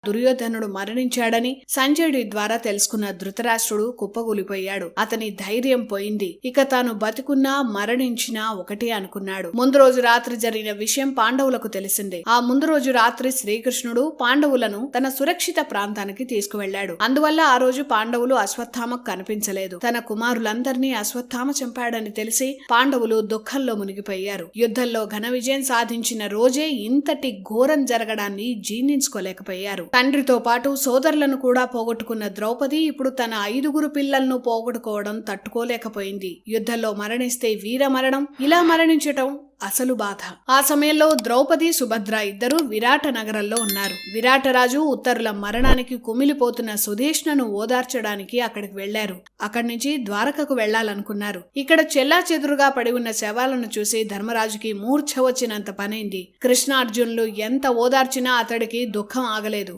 దుర్యోధనుడు మరణించాడని సంజయుడి ద్వారా తెలుసుకున్న ధృతరాష్ట్రుడు కుప్పగూలిపోయాడు. అతని ధైర్యం పోయింది. ఇక తాను బతికున్నా మరణించినా ఒకటే అనుకున్నాడు. ముందు రోజు రాత్రి జరిగిన విషయం పాండవులకు తెలిసిందే. ఆ ముందు రోజు రాత్రి శ్రీకృష్ణుడు పాండవులను తన సురక్షిత ప్రాంతానికి తీసుకువెళ్లాడు. అందువల్ల ఆ రోజు పాండవులు అశ్వత్థామకు కనిపించలేదు. తన కుమారులందరినీ అశ్వత్థామ చంపాడని తెలిసి పాండవులు దుఃఖంలో మునిగిపోయారు. యుద్ధంలో ఘన విజయం సాధించిన రోజే ఇంతటి ఘోరం జరగడాన్ని జీర్ణించుకోలేకపోయారు. తండ్రితో పాటు సోదరులను కూడా పోగొట్టుకున్న ద్రౌపది ఇప్పుడు తన 5 పిల్లలను పోగొట్టుకోవడం తట్టుకోలేకపోయింది. యుద్ధంలో మరణిస్తే వీర మరణం, ఇలా మరణించటం అసలు బాధ. ఆ సమయంలో ద్రౌపది, సుభద్ర ఇద్దరు విరాట నగరంలో ఉన్నారు. విరాటరాజు ఉత్తరుల మరణానికి కుమిలిపోతున్న సుధేష్ణను ఓదార్చడానికి అక్కడికి వెళ్లారు. అక్కడి నుంచి ద్వారకకు వెళ్లాలనుకున్నారు. ఇక్కడ చెల్లాచెదురుగా పడి ఉన్న శవాలను చూసి ధర్మరాజుకి మూర్ఛ వచ్చినంత పనైంది. కృష్ణార్జునులు ఎంత ఓదార్చినా అతడికి దుఃఖం ఆగలేదు.